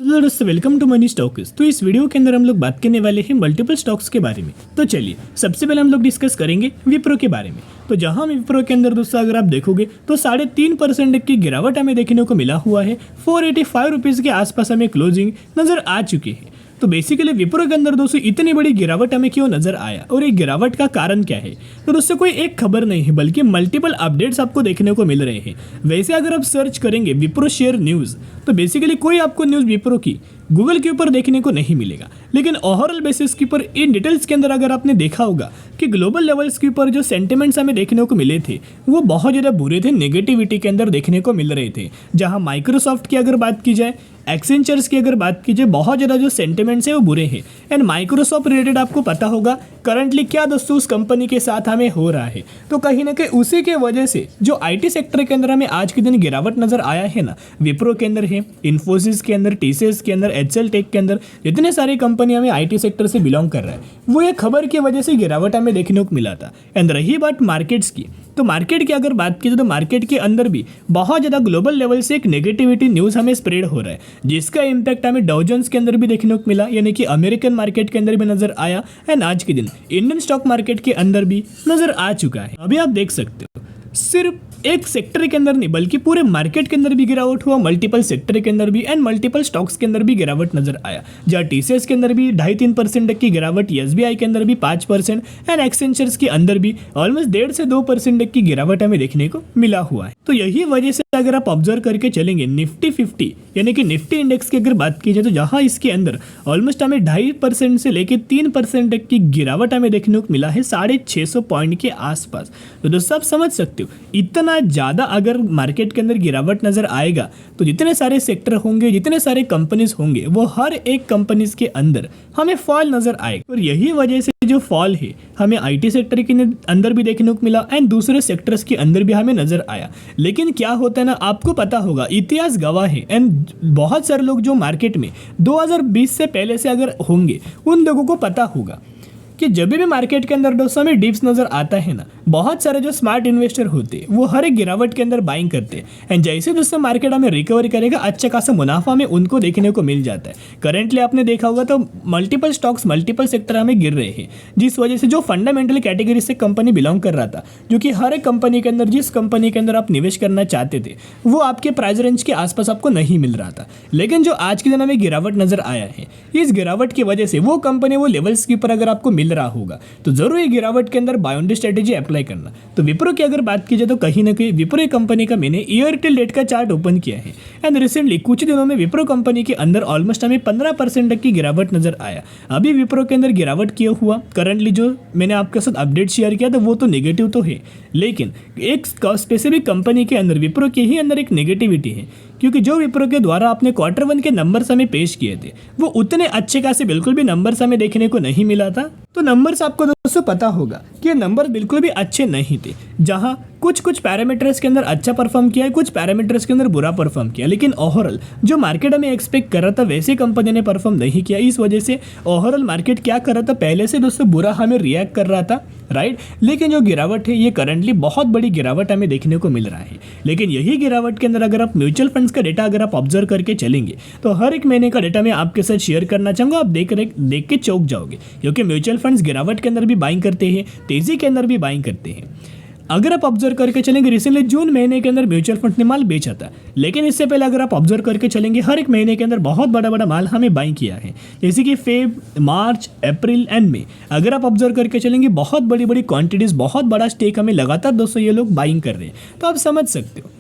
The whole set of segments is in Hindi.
तो दोस्तों वेलकम टू मनी स्टॉक्स। तो इस वीडियो के अंदर हम लोग बात करने वाले हैं मल्टीपल स्टॉक्स के बारे में। तो चलिए सबसे पहले हम लोग डिस्कस करेंगे विप्रो के बारे में। तो जहां हम विप्रो के अंदर दोस्तों अगर आप देखोगे तो 3.5% की गिरावट हमें देखने को मिला हुआ है। 485 रुपीज़ के आसपास हमें क्लोजिंग नजर आ चुकी है। तो बेसिकली विप्रो के अंदर दोस्तों इतनी बड़ी गिरावट हमें क्यों नजर आया और एक गिरावट का कारण क्या है, तो दोस्तों कोई एक खबर नहीं है बल्कि मल्टीपल अपडेट्स आपको देखने को मिल रहे हैं। वैसे अगर आप सर्च करेंगे विप्रो शेयर न्यूज़ तो बेसिकली कोई आपको न्यूज़ विप्रो की गूगल के ऊपर देखने को नहीं मिलेगा, लेकिन ओवरऑल बेसिस के ऊपर इन डिटेल्स के अंदर अगर आपने देखा होगा कि ग्लोबल लेवल्स के ऊपर जो सेंटिमेंट्स हमें देखने को मिले थे वो बहुत ज़्यादा बुरे थे, नेगेटिविटी के अंदर देखने को मिल रहे थे। जहां माइक्रोसॉफ्ट की अगर बात की जाए, एक्सेंचर्स की अगर बात की जाए, बहुत ज़्यादा जो सेंटिमेंट्स है वो बुरे हैं। एंड माइक्रोसॉफ्ट रिलेटेड आपको पता होगा करंटली क्या दोस्तों उस कंपनी के साथ हमें हो रहा है। तो कहीं ना कहीं उसी के वजह से जो आईटी सेक्टर के अंदर हमें आज के दिन गिरावट नजर आया है ना, विप्रो के अंदर है, इन्फोसिस के अंदर, टीसीएस के अंदर, एचएल टेक के अंदर, जितने सारी कंपनी हमें आईटी सेक्टर से बिलोंग कर रहा है वो ये खबर की वजह से गिरावट हमें देखने को मिला था। एंड रही बात मार्केट्स की, तो मार्केट की अगर बात की जाए तो मार्केट के अंदर भी बहुत ज़्यादा ग्लोबल लेवल से एक नेगेटिविटी न्यूज़ हमें स्प्रेड हो रहा है, जिसका इम्पैक्ट हमें डाउ जोन्स के अंदर भी देखने को मिला, यानी कि अमेरिकन मार्केट के अंदर भी नजर आया। एंड आज के दिन इंडियन स्टॉक मार्केट के अंदर भी नजर आ चुका है। अभी आप देख सकते हो सिर्फ एक सेक्टर के अंदर नहीं बल्कि पूरे मार्केट के अंदर भी गिरावट हुआ, मल्टीपल सेक्टर के अंदर भी एंड मल्टीपल स्टॉक्स के अंदर भी गिरावट नजर आया। जहाँ टीसीएस के अंदर भी 2.5-3% तक की गिरावट, एसबीआई के अंदर भी 5% एंड एक्सेंचर्स के अंदर भी ऑलमोस्ट 1.5 से 2% तक की गिरावट हमें देखने को मिला हुआ है। तो यही वजह से अगर आप ऑब्जर्व करके चलेंगे निफ्टी 50 यानी कि निफ्टी इंडेक्स की अगर बात की जाए तो जहाँ इसके अंदर ऑलमोस्ट हमें 2.5% से लेकर 3% तक की गिरावट हमें देखने को मिला है 650 पॉइंट के आसपास। तो दोस्तों आप समझ सकते हो इतना ज़्यादा अगर मार्केट के अंदर गिरावट नज़र आएगा तो जितने सारे सेक्टर होंगे, जितने सारे कंपनीज होंगे, वो हर एक कंपनीज के अंदर हमें फॉल नज़र आएगा। और यही वजह से जो फॉल है हमें आईटी सेक्टर के अंदर भी देखने को मिला एंड दूसरे सेक्टर्स के अंदर भी हमें नज़र आया। लेकिन क्या होता है ना, आपको पता होगा, इतिहास गवाह है एंड बहुत सारे लोग जो मार्केट में 2020 से पहले से अगर होंगे उन लोगों को पता होगा कि जब भी मार्केट के अंदर दोस्तों में डिप्स नजर आता है ना, बहुत सारे जो स्मार्ट इन्वेस्टर होते हैं वो हर एक गिरावट के अंदर बाइंग करते हैं एंड जैसे दोस्तों मार्केट हमें रिकवरी करेगा अच्छा खासा मुनाफा हमें उनको देखने को मिल जाता है। करेंटली आपने देखा होगा तो मल्टीपल स्टॉक्स, मल्टीपल सेक्टर हमें गिर रहे हैं, जिस वजह से जो फंडामेंटल कैटेगरी से कंपनी बिलोंग कर रहा था, जो कि हर एक कंपनी के अंदर, जिस कंपनी के अंदर आप निवेश करना चाहते थे वो आपके प्राइस रेंज के आसपास आपको नहीं मिल रहा था। लेकिन जो आज के दिन हमें गिरावट नजर आया है, इस गिरावट की वजह से वो कंपनी वो लेवल्स के ऊपर अगर आपको मिल रहा होगा तो जरूर ये गिरावट के अंदर बाय ऑन स्ट्रेटेजी अप्लाई करना। तो विप्रो की अगर बात की जाए तो कहीं ना कहीं विप्रो कंपनी का मैंने ईयर टिल डेट का चार्ट ओपन किया है एंड रिसेंटली कुछ दिनों में विप्रो कंपनी के अंदर ऑलमोस्ट हमें 15% तक की गिरावट नजर आया। अभी विप्रो के अंदर गिरावट किया हुआ करंटली जो मैंने आपके साथ अपडेट शेयर किया था वो तो नेगेटिव तो है, लेकिन एक स्पेसिफिक कंपनी के अंदर विप्रो के ही अंदर एक नेगेटिविटी है, क्योंकि जो विप्रो के द्वारा आपने Q1 के नंबर्स हमें पेश किए थे वो उतने अच्छे खासे बिल्कुल भी नंबर्स हमें देखने को नहीं मिला था। तो नंबर्स आपको दोस्तों पता होगा कि ये नंबर्स बिल्कुल भी अच्छे नहीं थे, जहां कुछ पैरामीटर्स के अंदर अच्छा परफॉर्म किया है, कुछ पैरामीटर्स के अंदर बुरा परफॉर्म किया, लेकिन ओवरऑल जो मार्केट हमें एक्सपेक्ट कर रहा था वैसे कंपनी ने परफॉर्म नहीं किया। इस वजह से ओवरऑल मार्केट क्या कर रहा था, पहले से दोस्तों बुरा हमें रिएक्ट कर रहा था, राइट। लेकिन जो गिरावट है ये करंटली बहुत बड़ी गिरावट हमें देखने को मिल रहा है। लेकिन यही गिरावट के अंदर अगर आप म्यूचुअल फंड्स का डेटा अगर आप ऑब्जर्व करके चलेंगे तो हर एक महीने का डेटा मैं आपके साथ शेयर करना चाहूँगा, आप देख के चौंक जाओगे, क्योंकि म्यूचुअल फंड्स गिरावट के अंदर भी बाइंग करते हैं, तेजी के अंदर भी बाइंग करते हैं। अगर आप ऑब्जर्व करके चलेंगे रिसेंटली जून महीने के अंदर म्यूचुअल फंड ने माल बेचा था, लेकिन इससे पहले अगर आप ऑब्जर्व करके चलेंगे हर एक महीने के अंदर बहुत बड़ा माल हमें बाइंग किया है, जैसे कि फेब, मार्च, अप्रैल एंड मई। अगर आप ऑब्जर्व करके चलेंगे बहुत बड़ी क्वांटिटीज, बहुत बड़ा स्टेक हमें लगातार दोस्तों ये लोग बाइंग कर रहे हैं। तो आप समझ सकते हो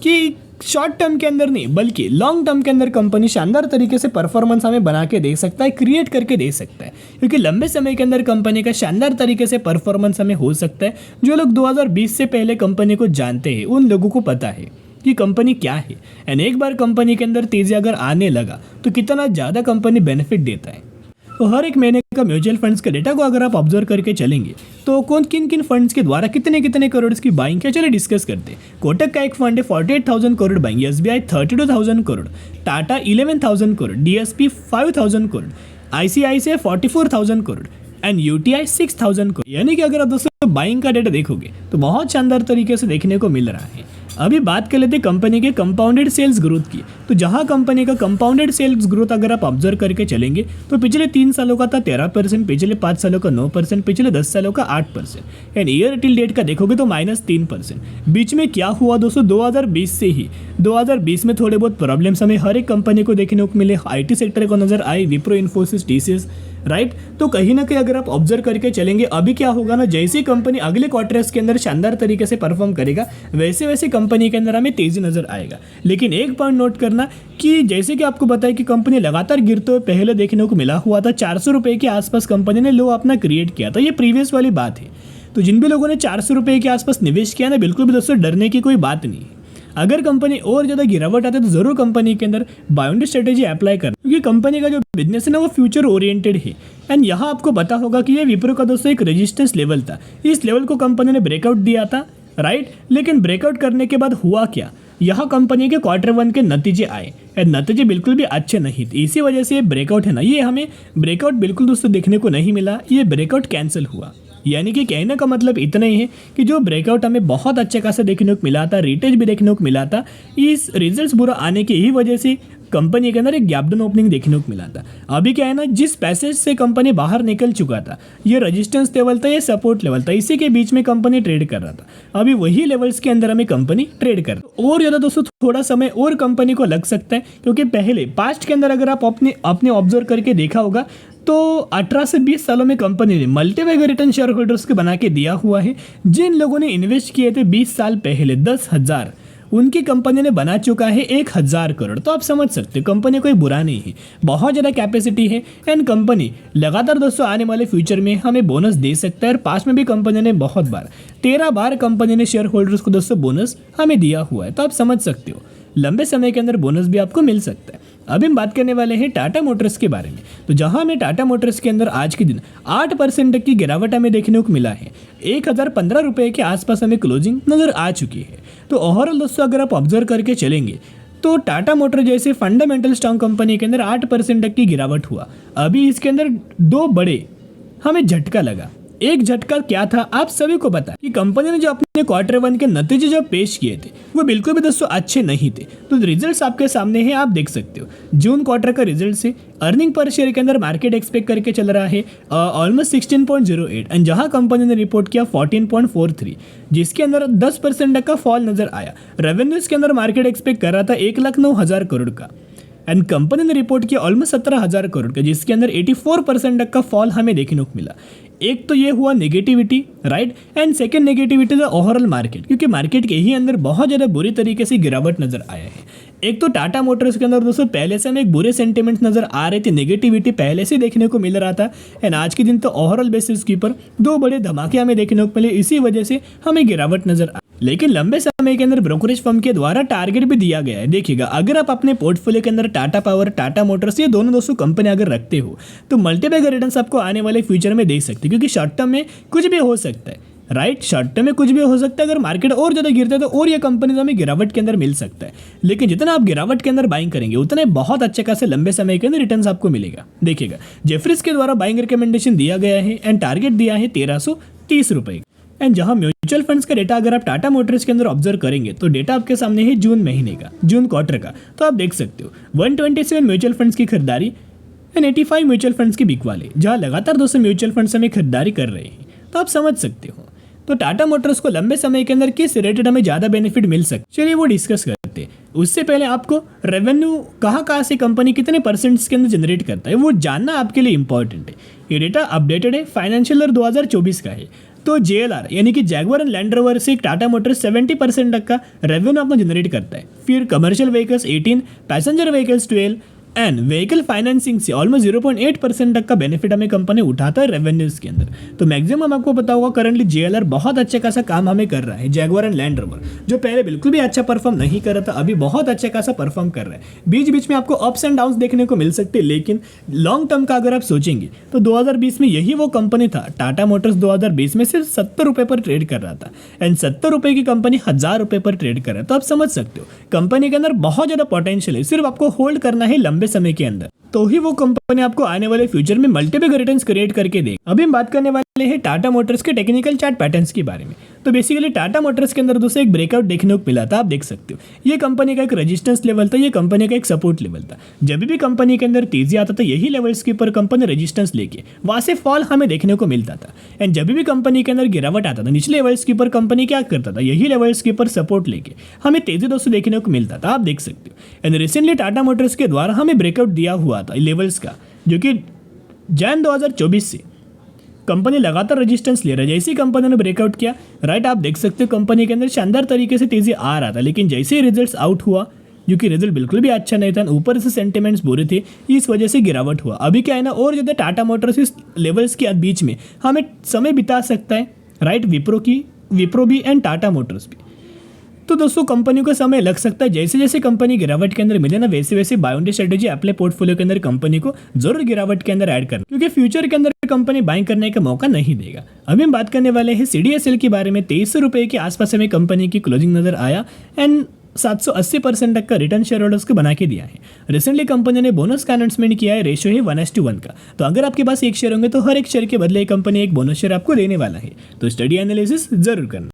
कि शॉर्ट टर्म के अंदर नहीं बल्कि लॉन्ग टर्म के अंदर कंपनी शानदार तरीके से परफॉर्मेंस हमें बना के दे सकता है, क्रिएट करके दे सकता है, क्योंकि लंबे समय के अंदर कंपनी का शानदार तरीके से परफॉर्मेंस हमें हो सकता है। जो लोग 2020 से पहले कंपनी को जानते हैं उन लोगों को पता है कि कंपनी क्या है एंड एक बार कंपनी के अंदर तेजी अगर आने लगा तो कितना ज़्यादा कंपनी बेनिफिट देता है। तो हर एक महीने का म्यूचुअल फंड्स का डेटा को अगर आप ऑब्जर्व करके चलेंगे तो किन फंड्स के द्वारा कितने करोड़ की बाइंग है, चलिए डिस्कस करते हैं। कोटक का एक फंड है 48,000 crore buying, SBI 32,000 crore, Tata 11,000 crore, DSP 5,000 crore, ICICI 44,000 crore and UTI 6,000 crore. यानी कि अगर आप दोस्तों बाइंग का डेटा देखोगे तो बहुत शानदार तरीके से देखने को मिल रहा है। अभी बात कर लेते हैं कंपनी के कंपाउंडेड सेल्स ग्रोथ की। तो जहां कंपनी का कंपाउंडेड सेल्स ग्रोथ अगर आप ऑब्जर्व करके चलेंगे तो पिछले 3 सालों का था 13%, पिछले 5 सालों का 9%, पिछले 10 सालों का 8%, एंड ईयर टिल डेट का देखोगे तो -3%। बीच में क्या हुआ दोस्तों, 2020 से ही 2020 में थोड़े बहुत प्रॉब्लम्स हमें हर एक कंपनी को देखने को मिले, IT सेक्टर को नजर आए, विप्रो, इन्फोसिस, TCS, राइट। तो कहीं ना कहीं अगर आप ऑब्जर्व करके चलेंगे अभी क्या होगा ना, जैसे कंपनी अगले क्वार्टर्स के अंदर शानदार तरीके से परफॉर्म करेगा वैसे वैसे कंपनी के अंदर हमें तेजी नजर आएगा। लेकिन एक पॉइंट नोट करना कि जैसे कि आपको बताया कि कंपनी लगातार गिरते हुए पहले देखने को मिला हुआ था, 400 रुपये के आसपास कंपनी ने लो अपना क्रिएट किया था, ये प्रीवियस वाली बात है। तो जिन भी लोगों ने 400 रुपये के आसपास निवेश किया ना, बिल्कुल भी दोस्तों डरने की कोई बात नहीं है। अगर कंपनी और ज़्यादा गिरावट आती है तो जरूर कंपनी के अंदर बाउंड्री स्ट्रेटेजी अप्लाई करना, क्योंकि कंपनी का जो बिजनेस है ना वो फ्यूचर ओरिएंटेड है। एंड यहाँ आपको पता होगा कि ये विप्रो का दोस्तों एक रेजिस्टेंस लेवल था, इस लेवल को कंपनी ने ब्रेकआउट दिया था, राइट। लेकिन ब्रेकआउट करने के बाद हुआ क्या, यहाँ कंपनी के Q1 के नतीजे आए, नतीजे बिल्कुल भी अच्छे नहीं थे। इसी वजह से ये ब्रेकआउट है ना, ये हमें ब्रेकआउट बिल्कुल दोस्तों देखने को नहीं मिला, ये ब्रेकआउट कैंसिल हुआ। यानी कि कहने का मतलब इतना ही है कि जो ब्रेकआउट हमें बहुत अच्छे खासा देखने को मिला था, रिटेज भी देखने को मिला था, इस रिजल्ट्स बुरा आने की ही वजह से कंपनी के अंदर एक गैप डाउन ओपनिंग देखने को मिला था। अभी क्या है ना, जिस पैसेज से कंपनी बाहर निकल चुका था, ये रेजिस्टेंस लेवल था, ये सपोर्ट लेवल था, इसी के बीच में कंपनी ट्रेड कर रहा था। अभी वही लेवल्स के अंदर हमें कंपनी ट्रेड कर और ज़्यादा दोस्तों थोड़ा समय और कंपनी को लग सकता है, क्योंकि पहले पास्ट के अंदर अगर आप अपने ऑब्जर्व करके देखा होगा तो 18 से 20 सालों में कंपनी ने मल्टीबैग रिटर्न शेयर होल्डर्स को बना के दिया हुआ है। जिन लोगों ने इन्वेस्ट किए थे 20 साल पहले 10,000, उनकी कंपनी ने बना चुका है 1,000 करोड़। तो आप समझ सकते हो कंपनी कोई बुरा नहीं है, बहुत ज़्यादा कैपेसिटी है, एंड कंपनी लगातार दोस्तों आने वाले फ्यूचर में हमें बोनस दे सकता है। और पास में भी कंपनी ने बहुत बार 13 बार कंपनी ने शेयर होल्डर्स को दोस्तों बोनस हमें दिया हुआ है। तो आप समझ सकते हो लंबे समय के अंदर बोनस भी आपको मिल सकता है। अभी हम बात करने वाले हैं टाटा मोटर्स के बारे में। तो जहां हमें टाटा मोटर्स के अंदर आज के दिन 8% तक की गिरावट हमें देखने को मिला है, 1,015 रुपये के आसपास हमें क्लोजिंग नजर आ चुकी है। तो ओवरऑल दोस्तों अगर आप ऑब्जर्व करके चलेंगे तो टाटा मोटर जैसे फंडामेंटल स्ट्रॉन्ग कंपनी के अंदर 8% तक की गिरावट हुआ। अभी इसके अंदर 2 बड़े हमें झटका लगा। एक झटका क्या था, आप सभी को पता है कि कंपनी ने जो अपने Q1 के नतीजे जो पेश किए थे वो बिल्कुल भी दोस्तों अच्छे नहीं थे। तो रिजल्ट्स आपके सामने हैं, आप देख सकते हो। जून क्वार्टर का रिजल्ट से अर्निंग पर शेयर के अंदर मार्केट एक्सपेक्ट करके चल रहा है ऑलमोस्ट 16.08, एंड जहां कंपनी ने रिपोर्ट किया 14.43, जिसके अंदर 10% तक का फॉल नजर आया। रेवेन्यूज के अंदर मार्केट एक्सपेक्ट कर रहा था 1,09,000 करोड़ का, एंड कंपनी ने रिपोर्ट किया ऑलमोस्ट 17,000 करोड़ का, जिसके अंदर 84% तक का फॉल हमें देखने को मिला। एक तो ये हुआ negativity, right, and second negativity the overall market, क्योंकि मार्केट के ही अंदर बहुत ज़्यादा बुरी तरीके से गिरावट नजर आया है। एक तो टाटा मोटर्स के अंदर दोस्तों पहले से हमें एक बुरे सेंटिमेंट्स नजर आ रहे थे, नेगेटिविटी पहले से देखने को मिल रहा था, एंड आज के दिन तो ओवरऑल बेसिस के ऊपर 2 बड़े धमाके हमें देखने को मिले, इसी वजह से हमें गिरावट नजर आ। लेकिन लंबे समय के अंदर ब्रोकरेज फर्म के द्वारा टारगेट भी दिया गया है। देखिएगा, अगर आप अपने पोर्टफोलियो के अंदर टाटा पावर, टाटा मोटर्स, ये दोनों दोस्तों कंपनी अगर रखते हो तो मल्टीबैग रिटर्न्स आपको आने वाले फ्यूचर में दे सकते हैं, क्योंकि शॉर्ट टर्म में कुछ भी हो सकता है, राइट। शॉर्ट टर्म में कुछ भी हो सकता है, अगर मार्केट और ज़्यादा गिरता है तो और ये कंपनीज हमें गिरावट के अंदर मिल सकता है। लेकिन जितना आप गिरावट के अंदर बाइंग करेंगे उतने बहुत अच्छे खासे लंबे समय के अंदर रिटर्न्स आपको मिलेगा। देखिएगा, जेफरीज के द्वारा बाइंग रिकमेंडेशन दिया गया है, एंड टारगेट दिया है 1330 रुपये। एंड जहां म्यूचुअल फंड्स का डेटा अगर आप टाटा मोटर्स के अंदर ऑब्जर्व करेंगे तो डेटा आपके सामने है जून महीने का, जून क्वार्टर का। तो आप देख सकते हो 127 म्यूचुअल फंड्स की खरीदारी एंड 85 म्यूचुअल फंड्स की बिकवाली, जहां लगातार 200 म्यूचुअल फंड्स हमें खरीदारी कर रहे हैं। तो आप समझ सकते हो तो टाटा मोटर्स को लंबे समय के अंदर किस रिलेटेड हमें ज़्यादा बेनिफिट मिल सकते, चलिए वो डिस्कस करते हैं। उससे पहले आपको रेवेन्यू कहाँ से कंपनी कितने परसेंट्स के अंदर जनरेट करता है वो जानना आपके लिए इंपॉर्टेंट है। ये डेटा अपडेटेड है, फाइनेंशियल ईयर 2024 का है। तो JLR यानी कि जैगुआर एंड लैंड रोवर से टाटा मोटर्स 70% तक का रेवेन्यू अपना जनरेट करता है। फिर commercial vehicles 18, passenger vehicles 12, and vehicle financing से ऑलमोस्ट 0.8% तक का बेनिफिट हमें कंपनी उठाता है रेवेन्यूज के अंदर। तो मैक्सिमम आपको पता होगा करंटली JLR बहुत अच्छे खासा काम हमें कर रहा है। जैगुआर एंड लैंड रोवर जो पहले बिल्कुल भी अच्छा परफॉर्म नहीं कर रहा था, अभी बहुत अच्छे खासा परफॉर्म कर रहा है। बीच बीच में आपको अप्स एंड डाउन्स देखने को मिल सकते हैं, लेकिन लॉन्ग टर्म का अगर आप सोचेंगे तो 2020 में यही वो कंपनी था। टाटा मोटर्स 2020 में सिर्फ 70 रुपये पर ट्रेड कर रहा था, एंड 70 रुपये की कंपनी 1000 रुपये पर ट्रेड कर रहा है। तो आप समझ सकते हो कंपनी के अंदर बहुत ज़्यादा पोटेंशियल है, सिर्फ आपको होल्ड करना है लंबे समय के अंदर, तो ही वो कंपनी आपको आने वाले फ्यूचर में मल्टीपल रिटर्न्स क्रिएट करके दे। अभी हम बात करने वाले है टाटा मोटर्स के टेक्निकल चार्ट पैटर्न्स के बारे में। तो बेसिकली टाटा मोटर्स के अंदर दोस्तों एक ब्रेकआउट देखने को मिला था, आप देख सकते हो। ये कंपनी का एक रेजिस्टेंस लेवल था, ये कंपनी का एक सपोर्ट लेवल था। जब भी कंपनी के अंदर तेजी आता था यही लेवल्स के ऊपर कंपनी रेजिस्टेंस लेके वहां से फॉल हमें देखने को मिलता था। एंड जब भी कंपनी के अंदर गिरावट आता था निचले लेवल्स के ऊपर कंपनी क्या करता था, यही लेवल्स के ऊपर सपोर्ट लेके हमें तेजी दोस्तों देखने को मिलता था, आप देख सकते हो। एंड रिसेंटली टाटा मोटर्स के द्वारा हमें ब्रेकआउट दिया हुआ था लेवल्स का, जो कि जैन 2024 से कंपनी लगातार रेजिस्टेंस ले रहा है। जैसे ही कंपनी ने ब्रेकआउट किया, राइट, आप देख सकते हो कंपनी के अंदर शानदार तरीके से तेजी आ रहा था। लेकिन जैसे ही रिजल्ट्स आउट हुआ, जो कि रिजल्ट बिल्कुल भी अच्छा नहीं था, ऊपर से सेंटिमेंट्स बुरे थे, इस वजह से गिरावट हुआ। अभी क्या है ना, और ज़्यादा टाटा मोटर्स इस लेवल्स के बीच में हमें समय बिता सकता है, राइट, विप्रो भी एंड टाटा मोटर्स भी। तो दोस्तों कंपनियों का समय लग सकता है। जैसे जैसे कंपनी गिरावट के अंदर मिले ना, वैसे वैसे बाय ऑन डी स्ट्रेटेजी अपने पोर्टफोलियो के अंदर कंपनी को जरूर गिरावट के अंदर ऐड करना, क्योंकि फ्यूचर के अंदर कंपनी बाइंग करने का मौका नहीं देगा। अभी हम बात करने वाले हैं CDSL के बारे में। 2300 रुपये के आसपास हमें कंपनी की क्लोजिंग नजर आया एंड 780% तक का रिटर्न शेयर होल्डर्स को बना के दिया है। रिसेंटली कंपनी ने बोनस का अनाउंसमेंट किया है, रेशियो है 1:1 का। तो अगर आपके पास एक शेयर होंगे तो हर एक शेयर के बदले कंपनी एक बोनस शेयर आपको देने वाला है। तो स्टडी एनालिसिस जरूर करना।